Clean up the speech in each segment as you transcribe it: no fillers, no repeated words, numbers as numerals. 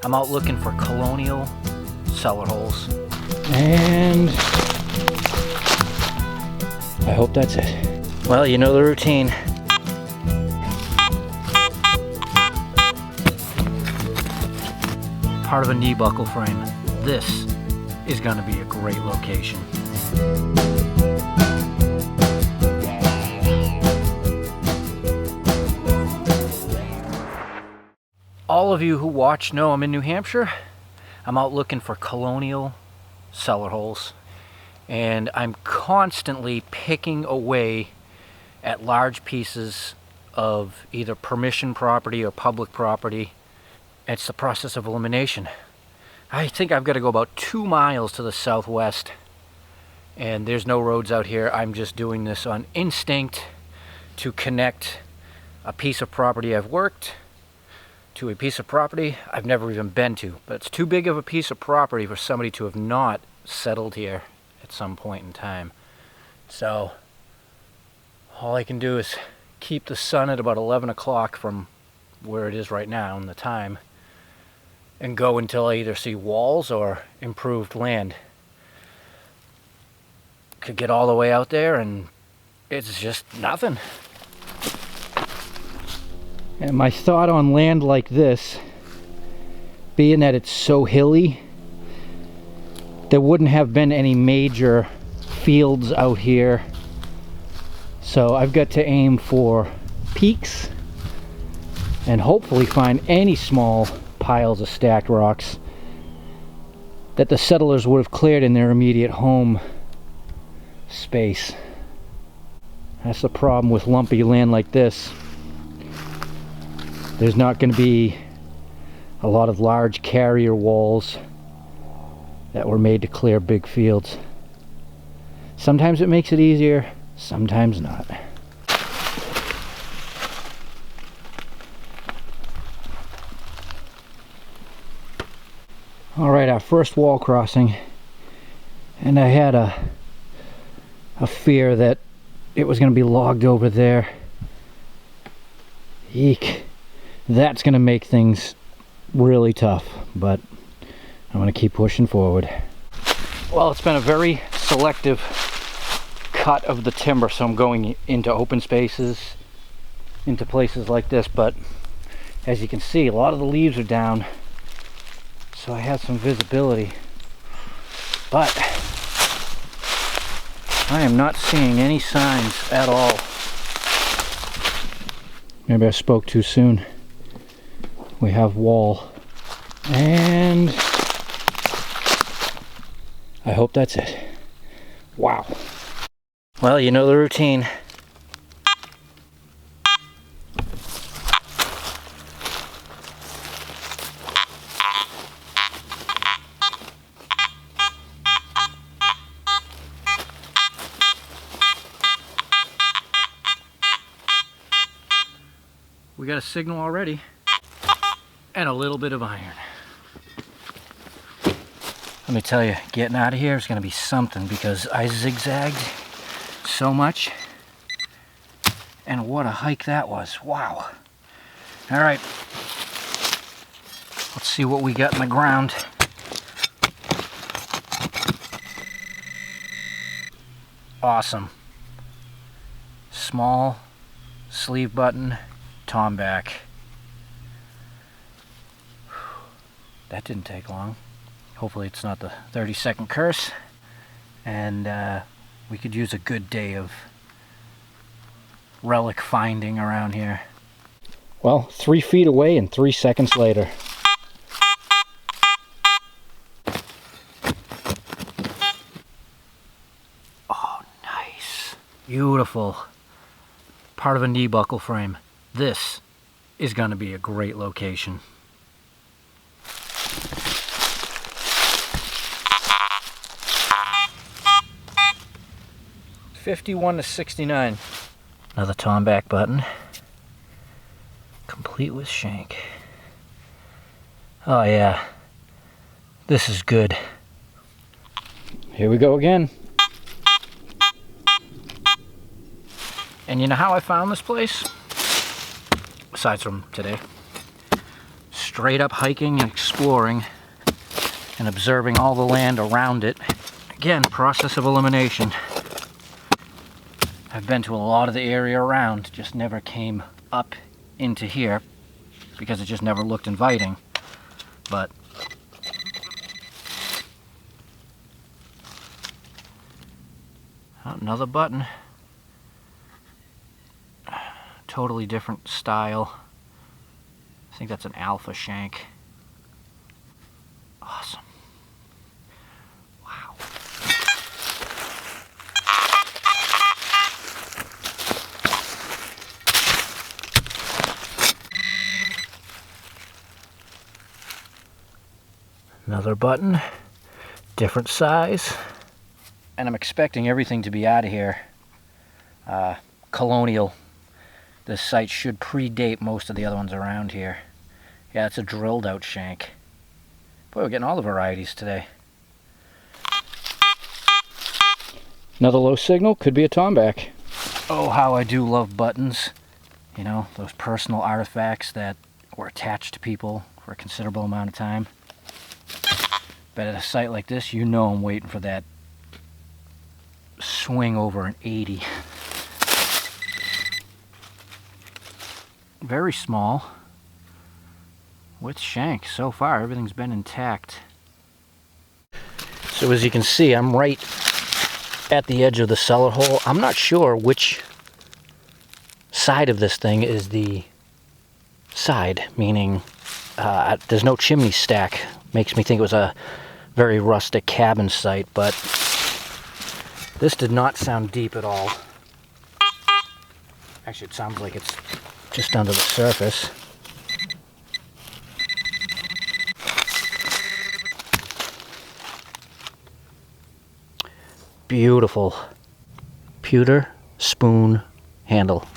I'm out looking for Colonial cellar holes. And I hope that's it. Well, you know the routine. Part of a knee buckle frame. This is going to be a great location. All of you who watch know I'm in New Hampshire. I'm out looking for Colonial cellar holes, and I'm constantly picking away at large pieces of either permission property or public property. It's the process of elimination. I think I've got to go about 2 miles to the southwest, and there's no roads out here. I'm just doing this on instinct to connect a piece of property I've worked to a piece of property I've never even been to. But it's too big of a piece of property for somebody to have not settled here at some point in time. So all I can do is keep the sun at about 11 o'clock from where it is right now in the time, and go until I either see walls or improved land. Could get all the way out there and it's just nothing. And my thought on land like this, being that it's so hilly, there wouldn't have been any major fields out here. So I've got to aim for peaks and hopefully find any small piles of stacked rocks that the settlers would have cleared in their immediate home space. That's the problem with lumpy land like this. There's not going to be a lot of large carrier walls that were made to clear big fields. Sometimes it makes it easier, sometimes not. Alright, our first wall crossing, and I had a fear that it was going to be logged over there. Eek. That's going to make things really tough, but I'm going to keep pushing forward. Well, it's been a very selective cut of the timber, so I'm going into open spaces, into places like this, but as you can see, a lot of the leaves are down, so I have some visibility, but I am not seeing any signs at all. Maybe I spoke too soon. We have wall, and I hope that's it. Wow. Well, you know the routine. We got a signal already, and a little bit of iron. Let me tell you, getting out of here is going to be something, because I zigzagged so much, and what a hike that was. Wow. All right, let's see what we got in the ground. Awesome. Small sleeve button tomback. That didn't take long. Hopefully it's not the 30-second curse, and we could use a good day of relic finding around here. Well, 3 feet away and 3 seconds later. Oh, nice. Beautiful. Part of a knee buckle frame. This is going to be a great location. $51 to $69. Another tomback button. Complete with shank. Oh yeah. This is good. Here we go again. And you know how I found this place? Aside from today. straight up hiking and exploring and observing all the land around it. Again, process of elimination. I've been to a lot of the area around, just never came up into here because it just never looked inviting. But another button. Totally different style. I think that's an alpha shank. Awesome. Wow. Another button, different size. And I'm expecting everything to be out of here. Colonial. This site should predate most of the other ones around here. Yeah, it's a drilled out shank. Boy, we're getting all the varieties today. Another low signal, could be a tomback. Oh, how I do love buttons. You know, those personal artifacts that were attached to people for a considerable amount of time. But at a site like this, you know I'm waiting for that swing over an 80. Very small. With shank. So far, everything's been intact. So as you can see, I'm right at the edge of the cellar hole. I'm not sure which side of this thing is the side, meaning there's no chimney stack. Makes me think it was a very rustic cabin site, but this did not sound deep at all. Actually, it sounds like it's just under the surface. Beautiful pewter spoon handle.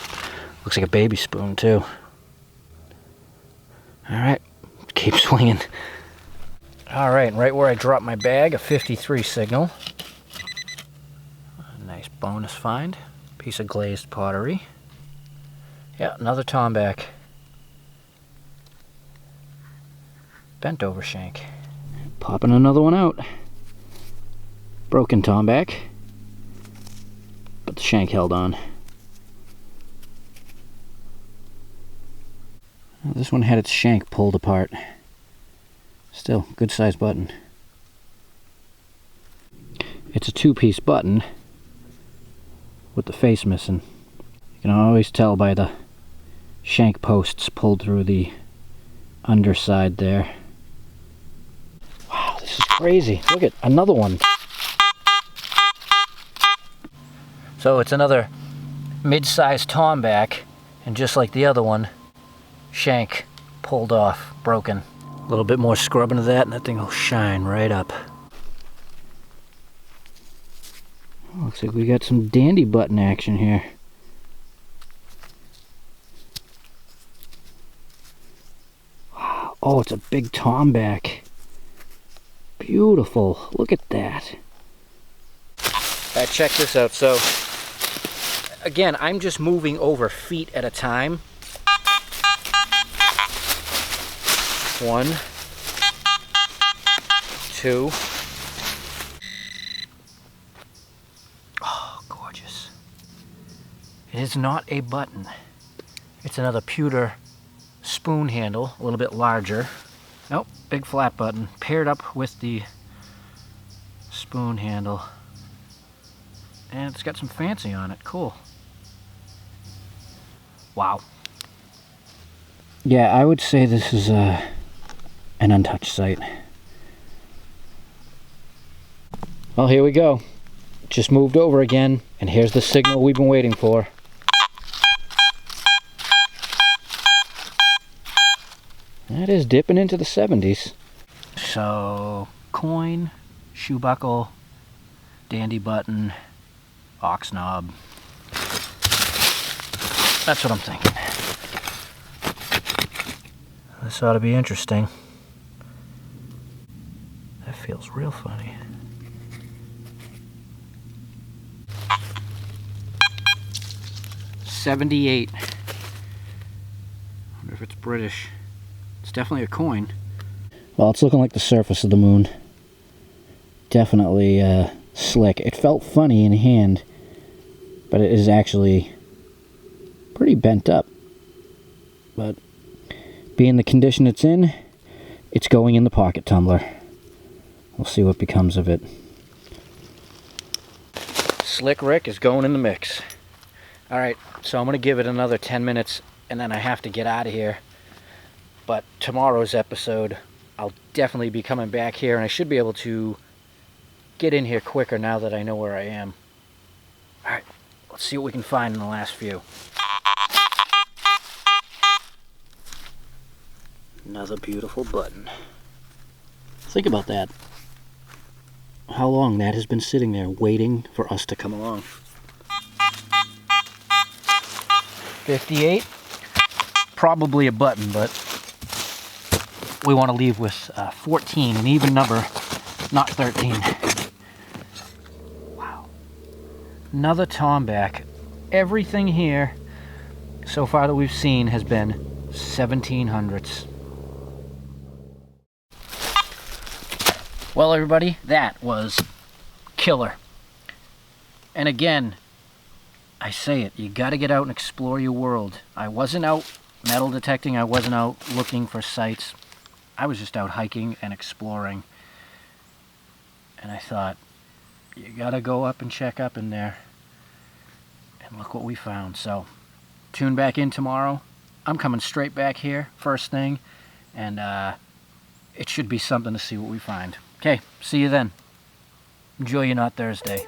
Looks like a baby spoon too. Alright, keep swinging. Alright, right where I dropped my bag, a 53 signal. A nice bonus find. Piece of glazed pottery. Yeah, another tomback. Bent over shank. Popping another one out. Broken tomback, but the shank held on. This one had its shank pulled apart. Still, good sized button. It's a two-piece button with the face missing. You can always tell by the shank posts pulled through the underside there. Wow, this is crazy. Look at another one. So it's another mid-sized tomback, and just like the other one, shank pulled off, broken. A little bit more scrubbing of that and that thing will shine right up. Looks like we got some dandy button action here. Wow. Oh, it's a big tomback. Beautiful. Look at that. Alright, check this out. So, again, I'm just moving over feet at a time. 1, 2. Oh, gorgeous. It is not a button. It's another pewter spoon handle, a little bit larger. Nope, big flat button, paired up with the spoon handle. And it's got some fancy on it. Cool. Wow. Yeah, I would say this is an untouched site. Well, here we go. Just moved over again, and here's the signal we've been waiting for. That is dipping into the 70s. So, coin, shoe buckle, dandy button, ox knob. That's what I'm thinking. This ought to be interesting. That feels real funny. $78. Wonder if it's British. It's definitely a coin. Well, it's looking like the surface of the moon. Definitely slick. It felt funny in hand, but it is actually pretty bent up. But being the condition it's in, it's going in the pocket tumbler. We'll see what becomes of it. Slick Rick is going in the mix. Alright, so I'm going to give it another 10 minutes and then I have to get out of here. But tomorrow's episode, I'll definitely be coming back here and I should be able to get in here quicker now that I know where I am. Alright, let's see what we can find in the last few. Another beautiful button. Think about that. How long that has been sitting there waiting for us to come along. 58. Probably a button, but we want to leave with 14, an even number, not 13. Wow. Another tomback. Everything here so far that we've seen has been 1700s. Well, everybody, that was killer. And again, I say it, you gotta get out and explore your world. I wasn't out metal detecting, I wasn't out looking for sites. I was just out hiking and exploring. And I thought, you gotta go up and check up in there. And look what we found. So, tune back in tomorrow. I'm coming straight back here, first thing. And it should be something to see what we find. Okay, see you then. Enjoy your Not Thursday.